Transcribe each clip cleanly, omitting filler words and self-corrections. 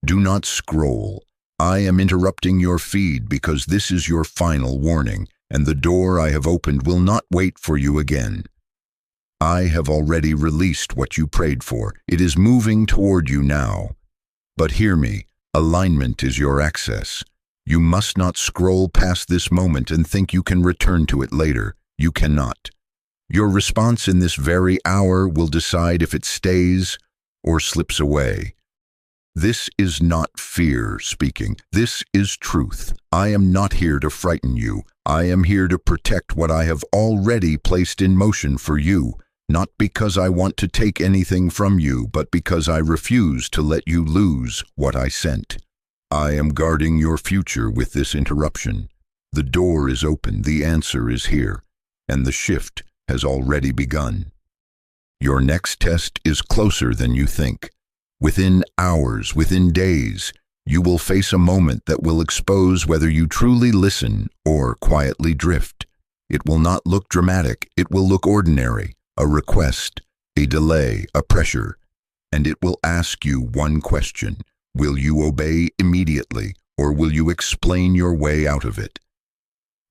Do not scroll. I am interrupting your feed because this is your final warning, and the door I have opened will not wait for you again. I have already released what you prayed for. It is moving toward you now. But hear me, alignment is your access. You must not scroll past this moment and think you can return to it later. You cannot. Your response in this very hour will decide if it stays or slips away. This is not fear speaking. This is truth. I am not here to frighten you. I am here to protect what I have already placed in motion for you, not because I want to take anything from you, but because I refuse to let you lose what I sent. I am guarding your future with this interruption. The door is open, the answer is here, and the shift has already begun. Your next test is closer than you think. Within hours, within days, you will face a moment that will expose whether you truly listen or quietly drift. It will not look dramatic, it will look ordinary, a request, a delay, a pressure, and it will ask you one question. Will you obey immediately, or will you explain your way out of it?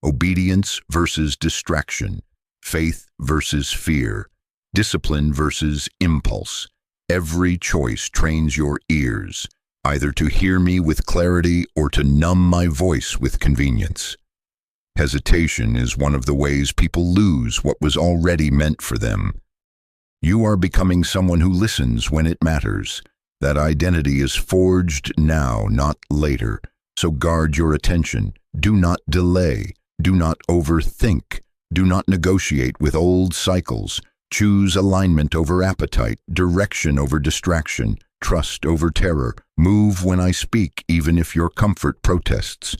Obedience versus distraction, faith versus fear, discipline versus impulse. Every choice trains your ears, either to hear me with clarity or to numb my voice with convenience. Hesitation is one of the ways people lose what was already meant for them. You are becoming someone who listens when it matters. That identity is forged now, not later. So guard your attention. Do not delay. Do not overthink. Do not negotiate with old cycles. Choose alignment over appetite, direction over distraction, trust over terror. Move when I speak, even if your comfort protests.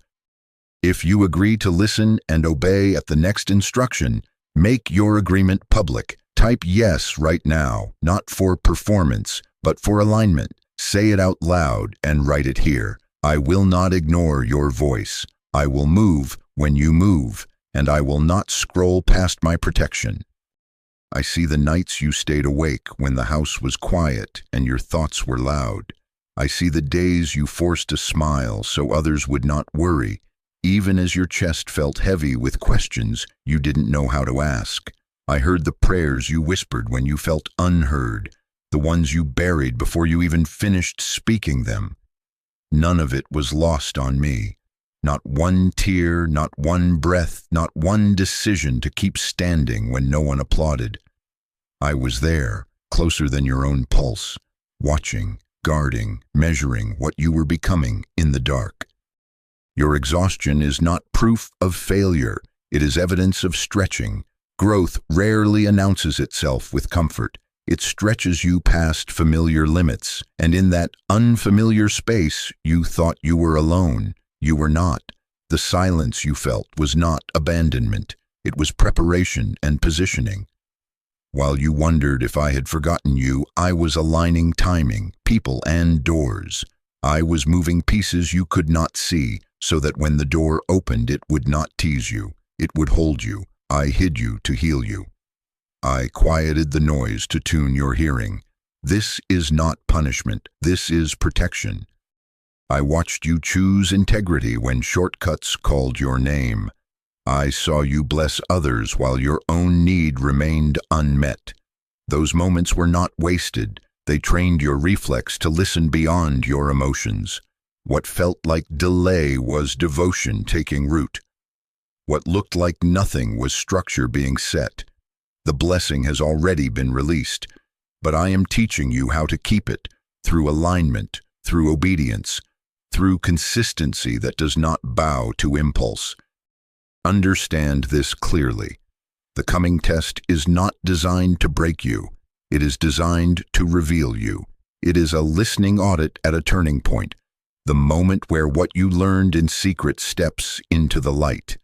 If you agree to listen and obey at the next instruction, make your agreement public. Type yes right now, not for performance, but for alignment. Say it out loud and write it here. I will not ignore your voice. I will move when you move, and I will not scroll past my protection. I see the nights you stayed awake when the house was quiet and your thoughts were loud. I see the days you forced a smile so others would not worry, even as your chest felt heavy with questions you didn't know how to ask. I heard the prayers you whispered when you felt unheard, the ones you buried before you even finished speaking them. None of it was lost on me. Not one tear, not one breath, not one decision to keep standing when no one applauded. I was there, closer than your own pulse, watching, guarding, measuring what you were becoming in the dark. Your exhaustion is not proof of failure. It is evidence of stretching. Growth rarely announces itself with comfort. It stretches you past familiar limits, and in that unfamiliar space, you thought you were alone. You were not. The silence you felt was not abandonment. It was preparation and positioning. While you wondered if I had forgotten you, I was aligning timing, people, and doors. I was moving pieces you could not see, so that when the door opened, it would not tease you. It would hold you. I hid you to heal you. I quieted the noise to tune your hearing. This is not punishment. This is protection. I watched you choose integrity when shortcuts called your name. I saw you bless others while your own need remained unmet. Those moments were not wasted. They trained your reflex to listen beyond your emotions. What felt like delay was devotion taking root. What looked like nothing was structure being set. The blessing has already been released, but I am teaching you how to keep it through alignment, through obedience, through consistency that does not bow to impulse. Understand this clearly. The coming test is not designed to break you. It is designed to reveal you. It is a listening audit at a turning point, the moment where what you learned in secret steps into the light.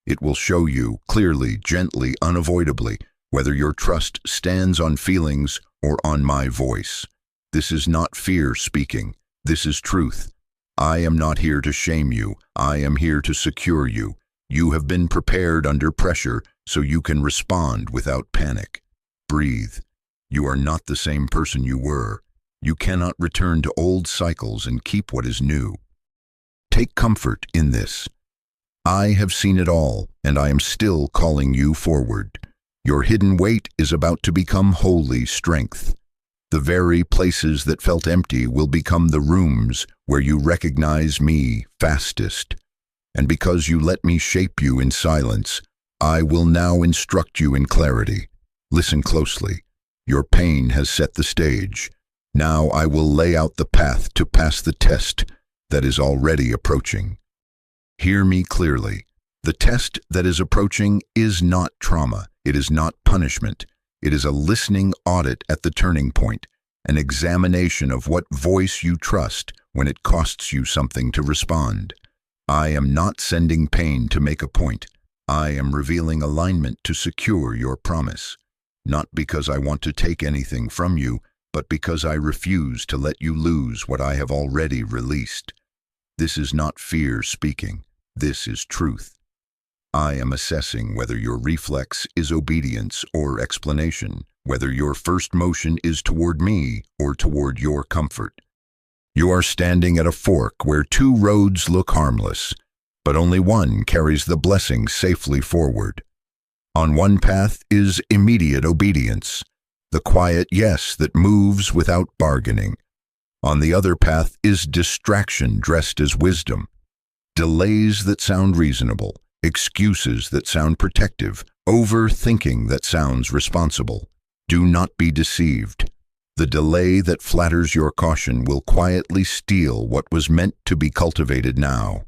It will show you clearly, gently, unavoidably, whether your trust stands on feelings or on my voice. This is not fear speaking. This is truth. I am not here to shame you. I am here to secure you. You have been prepared under pressure so you can respond without panic. Breathe. You are not the same person you were. You cannot return to old cycles and keep what is new. Take comfort in this. I have seen it all, and I am still calling you forward. Your hidden weight is about to become holy strength. The very places that felt empty will become the rooms where you recognize me fastest. And because you let me shape you in silence, I will now instruct you in clarity. Listen closely. Your pain has set the stage. Now I will lay out the path to pass the test that is already approaching. Hear me clearly. The test that is approaching is not trauma. It is not punishment. It is a listening audit at the turning point, an examination of what voice you trust when it costs you something to respond. I am not sending pain to make a point. I am revealing alignment to secure your promise. Not because I want to take anything from you, but because I refuse to let you lose what I have already released. This is not fear speaking. This is truth. I am assessing whether your reflex is obedience or explanation, whether your first motion is toward me or toward your comfort. You are standing at a fork where two roads look harmless, but only one carries the blessing safely forward. On one path is immediate obedience, the quiet yes that moves without bargaining. On the other path is distraction dressed as wisdom, delays that sound reasonable, excuses that sound protective, overthinking that sounds responsible. Do not be deceived. The delay that flatters your caution will quietly steal what was meant to be cultivated now.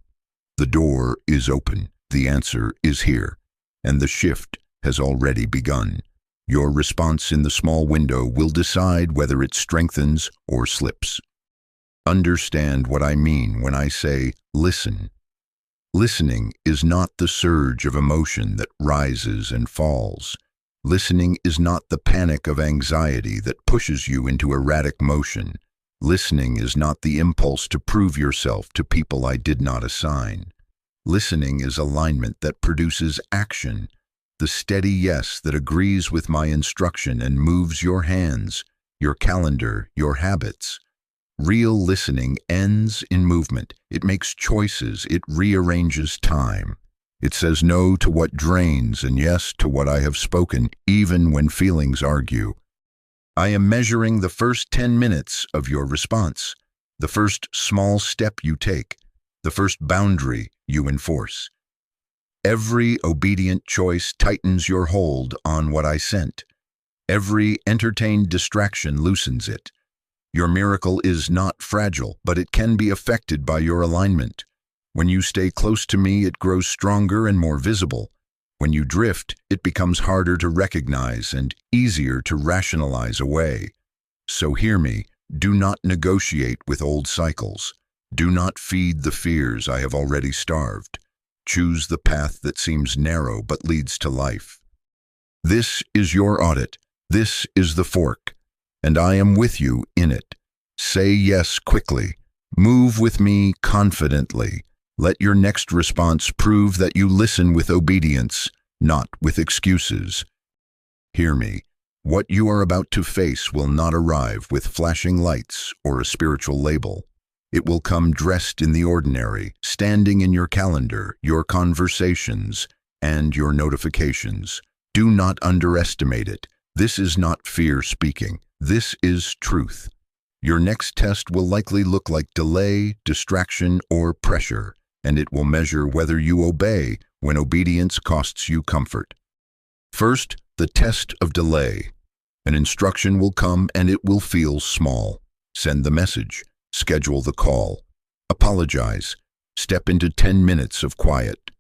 The door is open, the answer is here, and the shift has already begun. Your response in the small window will decide whether it strengthens or slips. Understand what I mean when I say listen. Listening is not the surge of emotion that rises and falls. Listening is not the panic of anxiety that pushes you into erratic motion. Listening is not the impulse to prove yourself to people I did not assign. Listening is alignment that produces action, the steady yes that agrees with my instruction and moves your hands, your calendar, your habits. Real listening ends in movement. It makes choices. It rearranges time. It says no to what drains and yes to what I have spoken, even when feelings argue. I am measuring the first 10 minutes of your response, the first small step you take, the first boundary you enforce. Every obedient choice tightens your hold on what I sent. Every entertained distraction loosens it. Your miracle is not fragile, but it can be affected by your alignment. When you stay close to me, it grows stronger and more visible. When you drift, it becomes harder to recognize and easier to rationalize away. So hear me, do not negotiate with old cycles. Do not feed the fears I have already starved. Choose the path that seems narrow but leads to life. This is your audit. This is the fork, and I am with you in it. Say yes quickly. Move with me confidently. Let your next response prove that you listen with obedience, not with excuses. Hear me. What you are about to face will not arrive with flashing lights or a spiritual label. It will come dressed in the ordinary, standing in your calendar, your conversations, and your notifications. Do not underestimate it. This is not fear speaking. This is truth. Your next test will likely look like delay, distraction, or pressure, and it will measure whether you obey when obedience costs you comfort. First, the test of delay. An instruction will come and it will feel small. Send the message. Schedule the call. Apologize. Step into 10 minutes of quiet.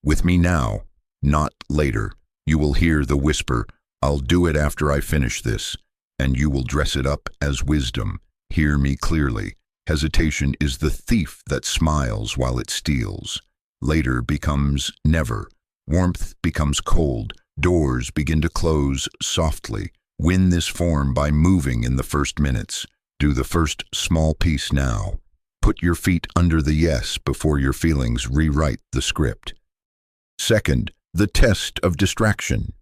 With me now, not later. You will hear the whisper, "I'll do it after I finish this," and you will dress it up as wisdom. Hear me clearly. Hesitation is the thief that smiles while it steals. Later becomes never. Warmth becomes cold. Doors begin to close softly. Win this form by moving in the first minutes. Do the first small piece now. Put your feet under the yes before your feelings rewrite the script. Second, the test of distraction.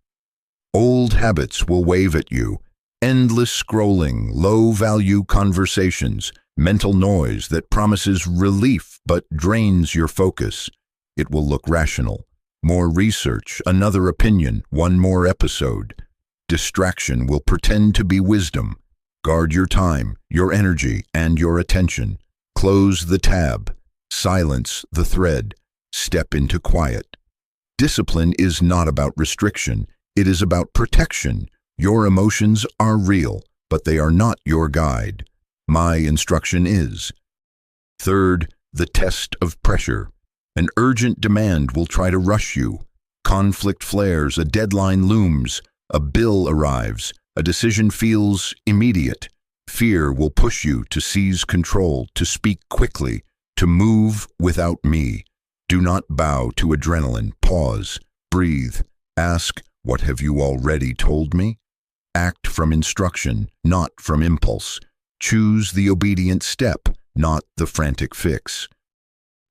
Old habits will wave at you. Endless scrolling, low-value conversations, mental noise that promises relief but drains your focus. It will look rational. More research, another opinion, one more episode. Distraction will pretend to be wisdom. Guard your time, your energy, and your attention. Close the tab. Silence the thread. Step into quiet. Discipline is not about restriction. It is about protection. Your emotions are real, but they are not your guide. My instruction is. Third, the test of pressure. An urgent demand will try to rush you. Conflict flares, a deadline looms, a bill arrives, a decision feels immediate. Fear will push you to seize control, to speak quickly, to move without me. Do not bow to adrenaline. Pause, breathe, ask, what have you already told me? Act from instruction, not from impulse. Choose the obedient step, not the frantic fix.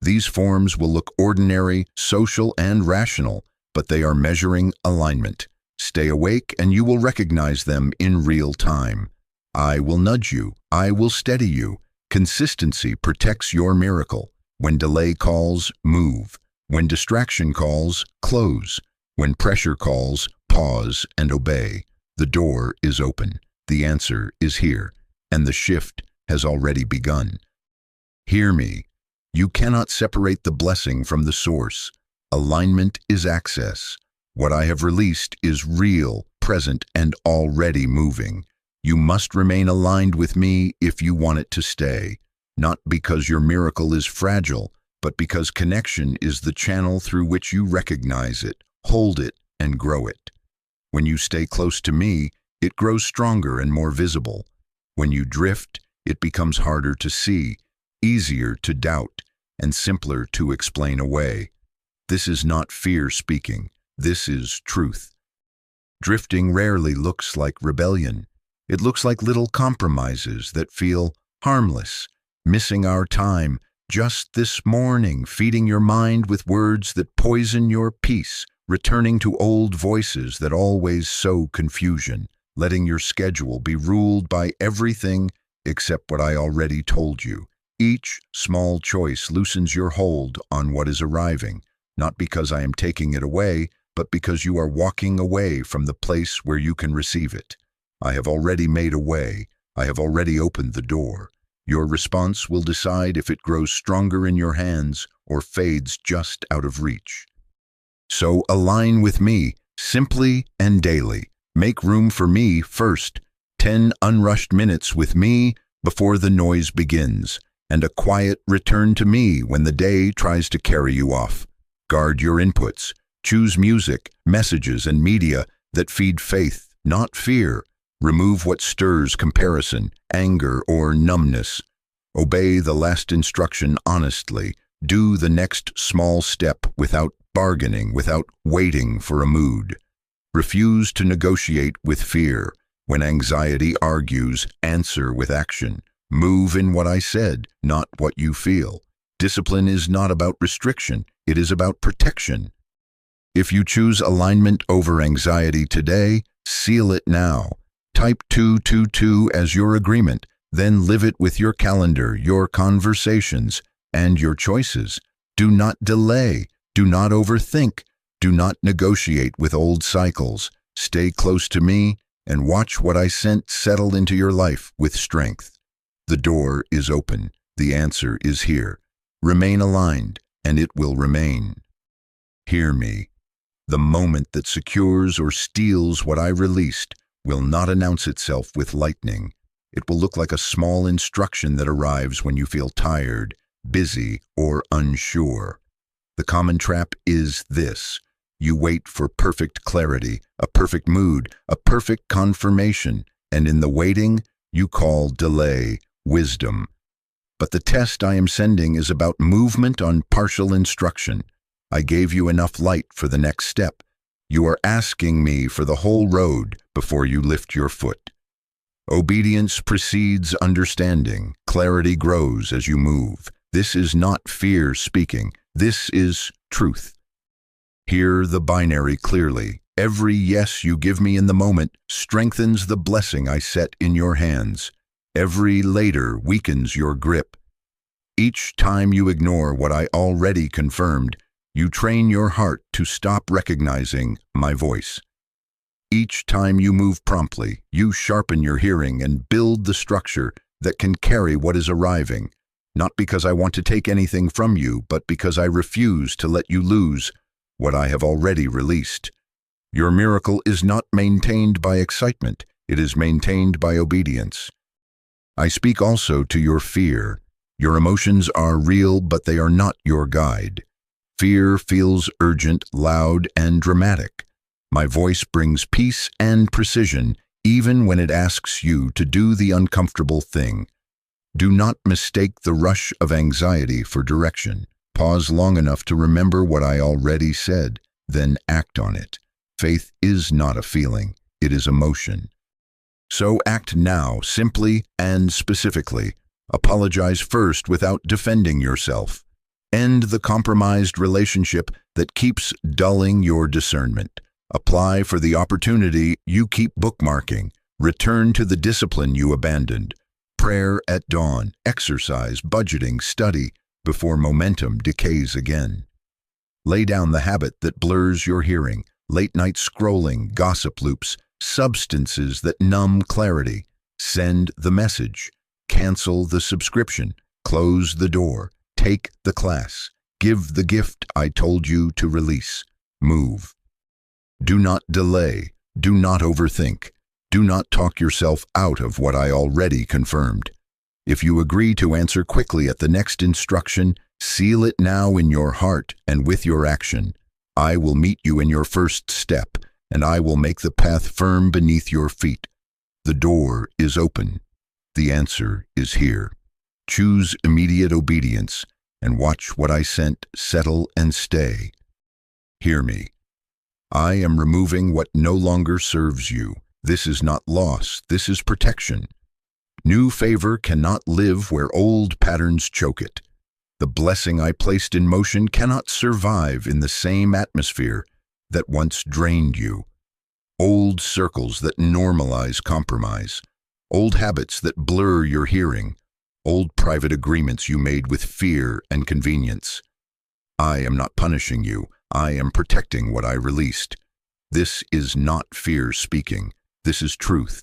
These forms will look ordinary, social, and rational, but they are measuring alignment. Stay awake and you will recognize them in real time. I will nudge you. I will steady you. Consistency protects your miracle. When delay calls, move. When distraction calls, close. When pressure calls, pause and obey. The door is open. The answer is here, and the shift has already begun. Hear me. You cannot separate the blessing from the source. Alignment is access. What I have released is real, present, and already moving. You must remain aligned with me if you want it to stay, not because your miracle is fragile, but because connection is the channel through which you recognize it, hold it, and grow it. When you stay close to me, it grows stronger and more visible. When you drift, it becomes harder to see, easier to doubt, and simpler to explain away. This is not fear speaking. This is truth. Drifting rarely looks like rebellion. It looks like little compromises that feel harmless, missing our time, just this morning, feeding your mind with words that poison your peace, returning to old voices that always sow confusion, letting your schedule be ruled by everything except what I already told you. Each small choice loosens your hold on what is arriving, not because I am taking it away, but because you are walking away from the place where you can receive it. I have already made a way. I have already opened the door. Your response will decide if it grows stronger in your hands or fades just out of reach. So align with me, simply and daily. Make room for me first. 10 unrushed minutes with me before the noise begins, and a quiet return to me when the day tries to carry you off. Guard your inputs. Choose music, messages, and media that feed faith, not fear. Remove what stirs comparison, anger, or numbness. Obey the last instruction honestly. Do the next small step without bargaining, without waiting for a mood. Refuse to negotiate with fear. When anxiety argues, answer with action. Move in what I said, not what you feel. Discipline is not about restriction. It is about protection. If you choose alignment over anxiety today, seal it now. Type 222 as your agreement, then live it with your calendar, your conversations, and your choices. Do not delay. Do not overthink. Do not negotiate with old cycles. Stay close to me and watch what I sent settle into your life with strength. The door is open. The answer is here. Remain aligned, and it will remain. Hear me. The moment that secures or steals what I released will not announce itself with lightning. It will look like a small instruction that arrives when you feel tired, busy, or unsure. The common trap is this. You wait for perfect clarity, a perfect mood, a perfect confirmation, and in the waiting, you call delay wisdom. But the test I am sending is about movement on partial instruction. I gave you enough light for the next step. You are asking me for the whole road before you lift your foot. Obedience precedes understanding. Clarity grows as you move. This is not fear speaking. This is truth. Hear the binary clearly. Every yes you give me in the moment strengthens the blessing I set in your hands. Every later weakens your grip. Each time you ignore what I already confirmed, you train your heart to stop recognizing my voice. Each time you move promptly, you sharpen your hearing and build the structure that can carry what is arriving, not because I want to take anything from you, but because I refuse to let you lose what I have already released. Your miracle is not maintained by excitement, it is maintained by obedience. I speak also to your fear. Your emotions are real, but they are not your guide. Fear feels urgent, loud, and dramatic. My voice brings peace and precision, even when it asks you to do the uncomfortable thing. Do not mistake the rush of anxiety for direction. Pause long enough to remember what I already said, then act on it. Faith is not a feeling, it is emotion. So act now, simply and specifically. Apologize first without defending yourself. End the compromised relationship that keeps dulling your discernment. Apply for the opportunity you keep bookmarking. Return to the discipline you abandoned. Prayer at dawn, exercise, budgeting, study, before momentum decays again. Lay down the habit that blurs your hearing. Late-night scrolling, gossip loops, substances that numb clarity. Send the message. Cancel the subscription. Close the door. Take the class. Give the gift I told you to release. Move. Do not delay. Do not overthink. Do not talk yourself out of what I already confirmed. If you agree to answer quickly at the next instruction, seal it now in your heart and with your action. I will meet you in your first step, and I will make the path firm beneath your feet. The door is open. The answer is here. Choose immediate obedience, and watch what I sent settle and stay. Hear me. I am removing what no longer serves you. This is not loss, this is protection. New favor cannot live where old patterns choke it. The blessing I placed in motion cannot survive in the same atmosphere that once drained you. Old circles that normalize compromise. Old habits that blur your hearing. Old private agreements you made with fear and convenience. I am not punishing you. I am protecting what I released. This is not fear speaking. This is truth.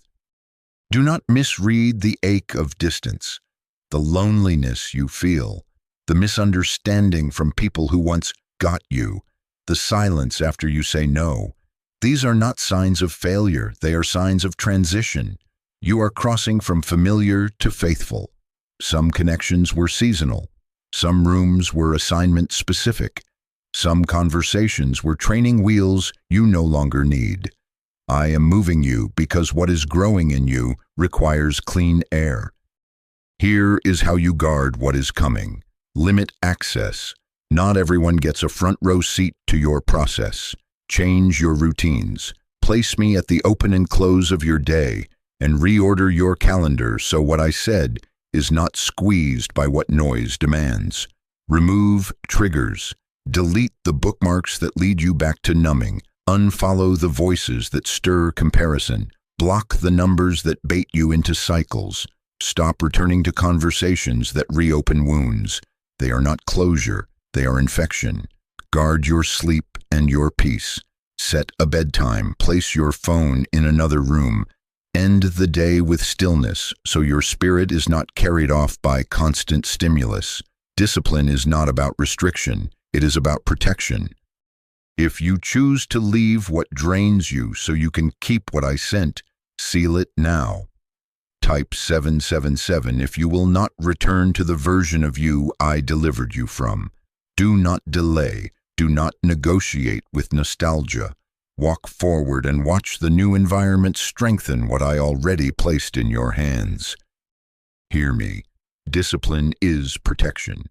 Do not misread the ache of distance, the loneliness you feel, the misunderstanding from people who once got you, the silence after you say no. These are not signs of failure. They are signs of transition. You are crossing from familiar to faithful. Some connections were seasonal. Some rooms were assignment specific. Some conversations were training wheels you no longer need. I am moving you because what is growing in you requires clean air. Here is how you guard what is coming. Limit access. Not everyone gets a front row seat to your process. Change your routines. Place me at the open and close of your day, and reorder your calendar so what I said is not squeezed by what noise demands. Remove triggers. Delete the bookmarks that lead you back to numbing. Unfollow the voices that stir comparison. Block the numbers that bait you into cycles. Stop returning to conversations that reopen wounds. They are not closure, they are infection. Guard your sleep and your peace. Set a bedtime. Place your phone in another room. End the day with stillness so your spirit is not carried off by constant stimulus. Discipline is not about restriction, it is about protection. If you choose to leave what drains you so you can keep what I sent, seal it now. Type 777 if you will not return to the version of you I delivered you from. Do not delay. Do not negotiate with nostalgia. Walk forward and watch the new environment strengthen what I already placed in your hands. Hear me. Discipline is protection.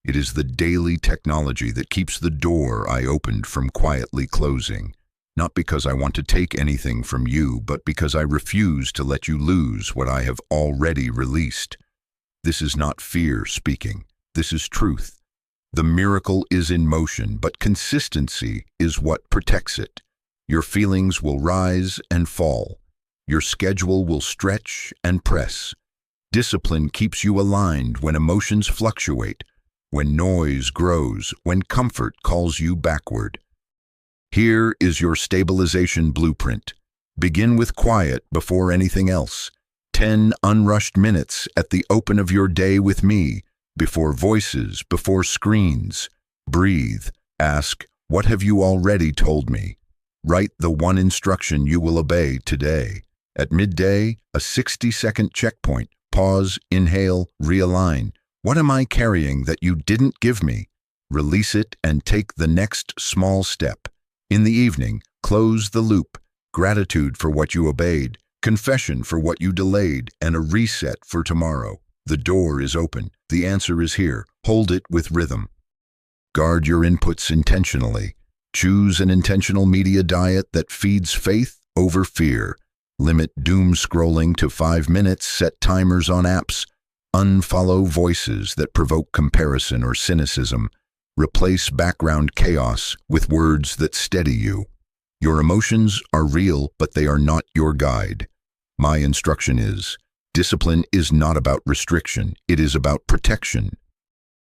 It is the daily technology that keeps the door I opened from quietly closing. Not because I want to take anything from you, but because I refuse to let you lose what I have already released. This is not fear speaking. This is truth. The miracle is in motion, but consistency is what protects it. Your feelings will rise and fall. Your schedule will stretch and press. Discipline keeps you aligned when emotions fluctuate, when noise grows, when comfort calls you backward. Here is your stabilization blueprint. Begin with quiet before anything else. 10 unrushed minutes at the open of your day with me, before voices, before screens. Breathe. Ask, what have you already told me? Write the one instruction you will obey today. At midday, a 60-second checkpoint. Pause, inhale, realign. What am I carrying that you didn't give me? Release it and take the next small step. In the evening, close the loop. Gratitude for what you obeyed, confession for what you delayed, and a reset for tomorrow. The door is open. The answer is here. Hold it with rhythm. Guard your inputs intentionally. Choose an intentional media diet that feeds faith over fear. Limit doom scrolling to 5 minutes. Set timers on apps. Unfollow voices that provoke comparison or cynicism. Replace background chaos with words that steady you. Your emotions are real, but they are not your guide. My instruction is, discipline is not about restriction, it is about protection.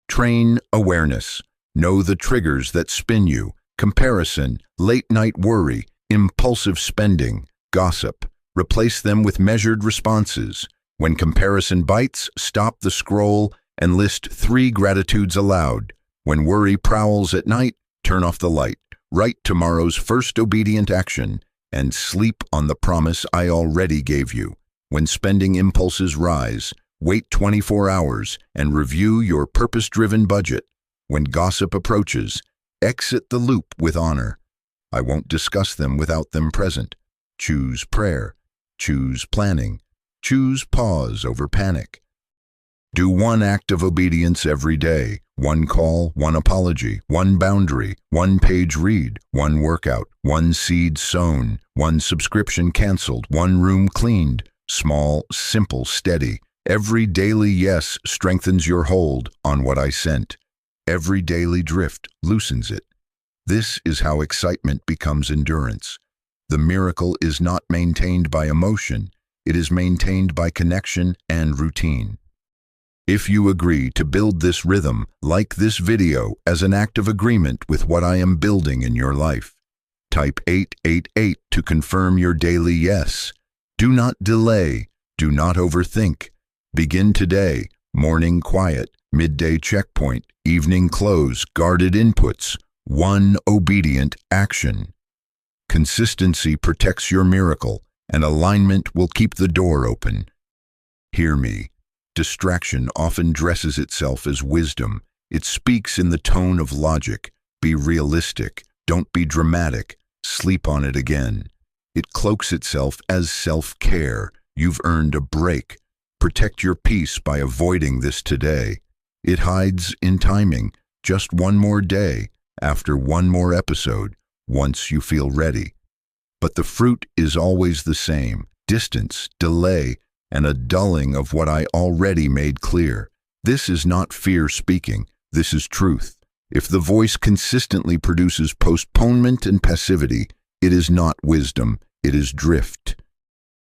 Train awareness. Know the triggers that spin you: comparison, late-night worry, impulsive spending, gossip. Replace them with measured responses. When comparison bites, stop the scroll and list 3 gratitudes aloud. When worry prowls at night, turn off the light. Write tomorrow's first obedient action and sleep on the promise I already gave you. When spending impulses rise, wait 24 hours and review your purpose-driven budget. When gossip approaches, exit the loop with honor. I won't discuss them without them present. Choose prayer. Choose planning. Choose pause over panic. Do one act of obedience every day. One call, one apology, one boundary, one page read, one workout, one seed sown, one subscription canceled, one room cleaned. Small, simple, steady. Every daily yes strengthens your hold on what I sent. Every daily drift loosens it. This is how excitement becomes endurance. The miracle is not maintained by emotion. It is maintained by connection and routine. If you agree to build this rhythm, like this video as an act of agreement with what I am building in your life. Type 888 to confirm your daily yes. Do not delay. Do not overthink. Begin today. Morning quiet, midday checkpoint, evening close, guarded inputs. One obedient action. Consistency protects your miracle, and alignment will keep the door open. Hear me. Distraction often dresses itself as wisdom. It speaks in the tone of logic. Be realistic. Don't be dramatic. Sleep on it again. It cloaks itself as self-care. You've earned a break. Protect your peace by avoiding this today. It hides in timing. Just one more day, after one more episode, once you feel ready. But the fruit is always the same: distance, delay, and a dulling of what I already made clear. This is not fear speaking. This is truth. If the voice consistently produces postponement and passivity, it is not wisdom, it is drift.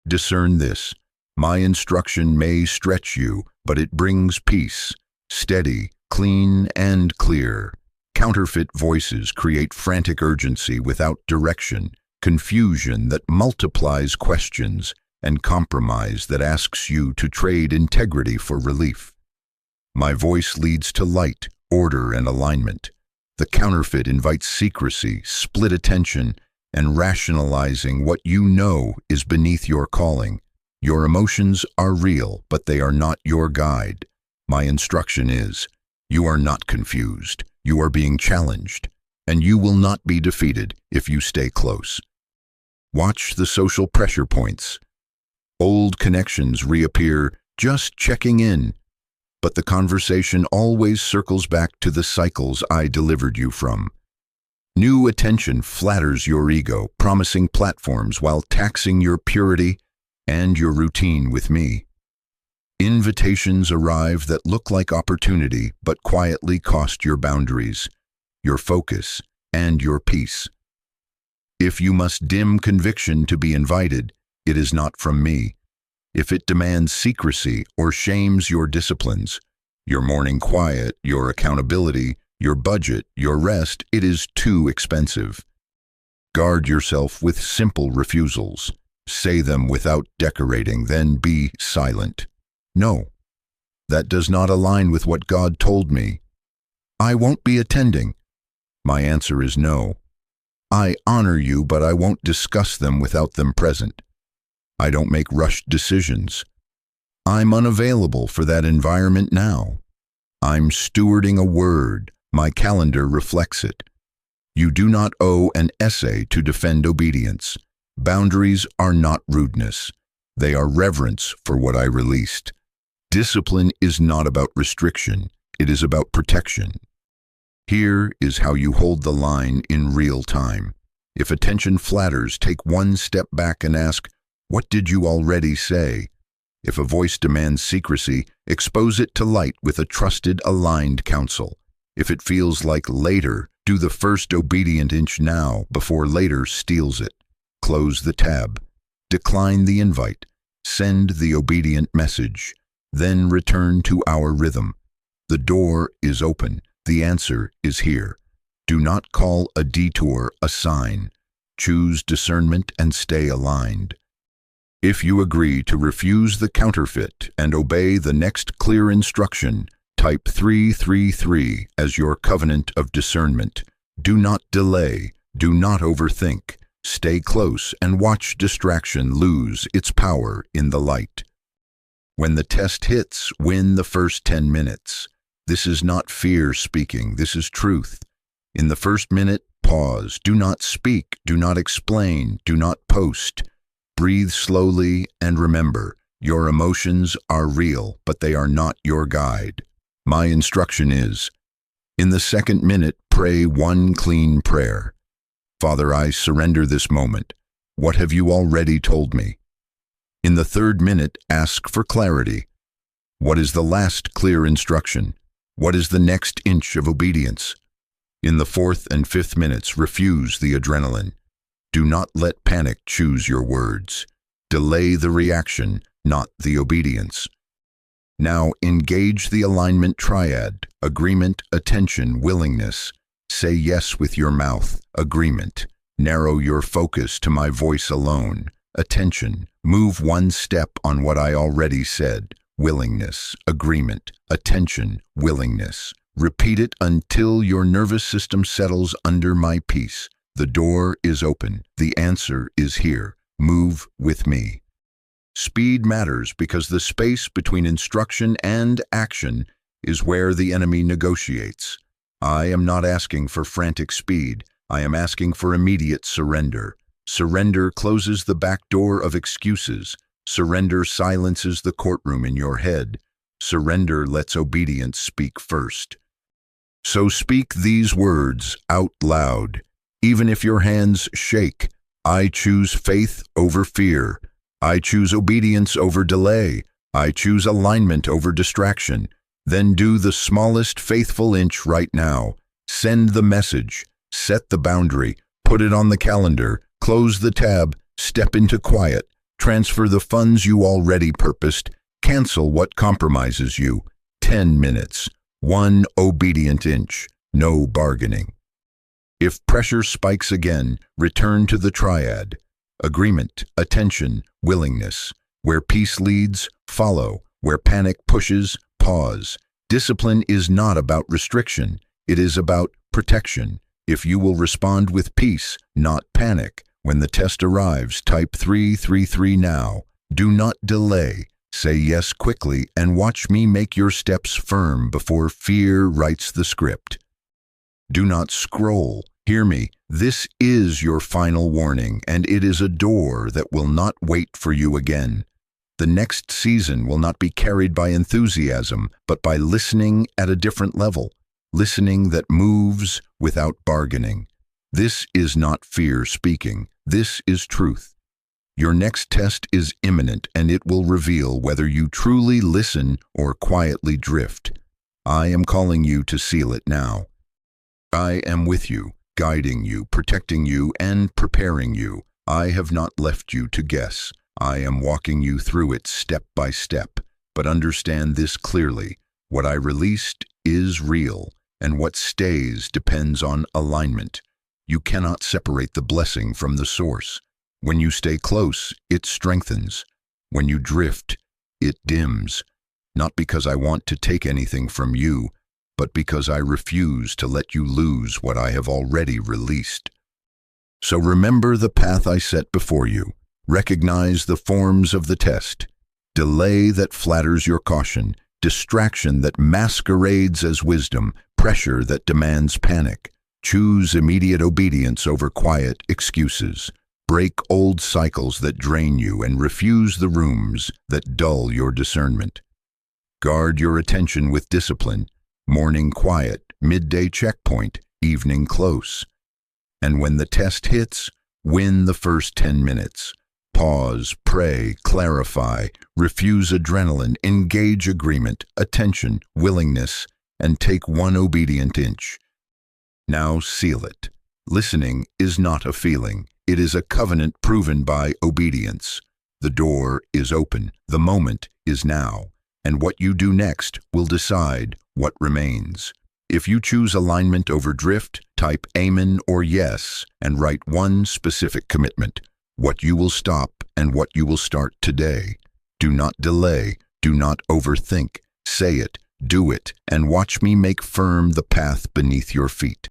Discern this. My instruction may stretch you, but it brings peace. Steady, clean, and clear. Counterfeit voices create frantic urgency without direction, confusion that multiplies questions, and compromise that asks you to trade integrity for relief. My voice leads to light, order, and alignment. The counterfeit invites secrecy, split attention, and rationalizing what you know is beneath your calling. Your emotions are real, but they are not your guide. My instruction is, you are not confused. You are being challenged, and you will not be defeated if you stay close. Watch the social pressure points. Old connections reappear, just checking in, but the conversation always circles back to the cycles I delivered you from. New attention flatters your ego, promising platforms while taxing your purity and your routine with me. Invitations arrive that look like opportunity, but quietly cost your boundaries, your focus, and your peace. If you must dim conviction to be invited, it is not from me. If it demands secrecy or shames your disciplines, your morning quiet, your accountability, your budget, your rest, it is too expensive. Guard yourself with simple refusals. Say them without decorating, then be silent. No, that does not align with what God told me. I won't be attending. My answer is no. I honor you, but I won't discuss them without them present. I don't make rushed decisions. I'm unavailable for that environment now. I'm stewarding a word. My calendar reflects it. You do not owe an essay to defend obedience. Boundaries are not rudeness. They are reverence for what I released. Discipline is not about restriction. It is about protection. Here is how you hold the line in real time. If attention flatters, take one step back and ask, what did you already say? If a voice demands secrecy, expose it to light with a trusted, aligned counsel. If it feels like later, do the first obedient inch now before later steals it. Close the tab. Decline the invite. Send the obedient message. Then return to our rhythm. The door is open. The answer is here. Do not call a detour a sign. Choose discernment and stay aligned. If you agree to refuse the counterfeit and obey the next clear instruction, type 333 as your covenant of discernment. Do not delay. Do not overthink. Stay close and watch distraction lose its power in the light. When the test hits, win the first 10 minutes. This is not fear speaking. This is truth. In the first minute, pause. Do not speak. Do not explain. Do not post. Breathe slowly and remember, your emotions are real, but they are not your guide. My instruction is, in the second minute, pray one clean prayer. Father, I surrender this moment. What have you already told me? In the third minute, ask for clarity. What is the last clear instruction? What is the next inch of obedience? In the fourth and fifth minutes, refuse the adrenaline. Do not let panic choose your words. Delay the reaction, not the obedience. Now engage the alignment triad: agreement, attention, willingness. Say yes with your mouth, agreement. Narrow your focus to my voice alone, attention. Move one step on what I already said, willingness, agreement, attention, willingness. Repeat it until your nervous system settles under my peace. The door is open. The answer is here. Move with me. Speed matters because the space between instruction and action is where the enemy negotiates. I am not asking for frantic speed. I am asking for immediate surrender. Surrender closes the back door of excuses. Surrender silences the courtroom in your head. Surrender lets obedience speak first. So speak these words out loud. Even if your hands shake, I choose faith over fear. I choose obedience over delay. I choose alignment over distraction. Then do the smallest faithful inch right now. Send the message. Set the boundary. Put it on the calendar. Close the tab. Step into quiet. Transfer the funds you already purposed. Cancel what compromises you. 10 minutes. One obedient inch. No bargaining. If pressure spikes again, return to the triad. Agreement, attention, willingness. Where peace leads, follow. Where panic pushes, pause. Discipline is not about restriction. It is about protection. If you will respond with peace, not panic, when the test arrives, type 333 now. Do not delay. Say yes quickly and watch me make your steps firm before fear writes the script. Do not scroll. Hear me. This is your final warning, and it is a door that will not wait for you again. The next season will not be carried by enthusiasm, but by listening at a different level. Listening that moves without bargaining. This is not fear speaking. This is truth. Your next test is imminent, and it will reveal whether you truly listen or quietly drift. I am calling you to seal it now. I am with you. guiding you, protecting you, and preparing you. I have not left you to guess. I am walking you through it step by step. But understand this clearly. What I released is real, and what stays depends on alignment. You cannot separate the blessing from the source. When you stay close, it strengthens. When you drift, it dims. Not because I want to take anything from you, but because I refuse to let you lose what I have already released. So remember the path I set before you. Recognize the forms of the test. Delay that flatters your caution, distraction that masquerades as wisdom, pressure that demands panic. Choose immediate obedience over quiet excuses. Break old cycles that drain you and refuse the rooms that dull your discernment. Guard your attention with discipline. Morning quiet, midday checkpoint, evening close. And when the test hits, win the first 10 minutes. Pause, pray, clarify, refuse adrenaline, engage agreement, attention, willingness, and take one obedient inch. Now seal it. Listening is not a feeling. It is a covenant proven by obedience. The door is open. The moment is now. And what you do next will decide what remains. If you choose alignment over drift, type Amen or Yes and write one specific commitment. What you will stop and what you will start today. Do not delay. Do not overthink. Say it, do it, and watch me make firm the path beneath your feet.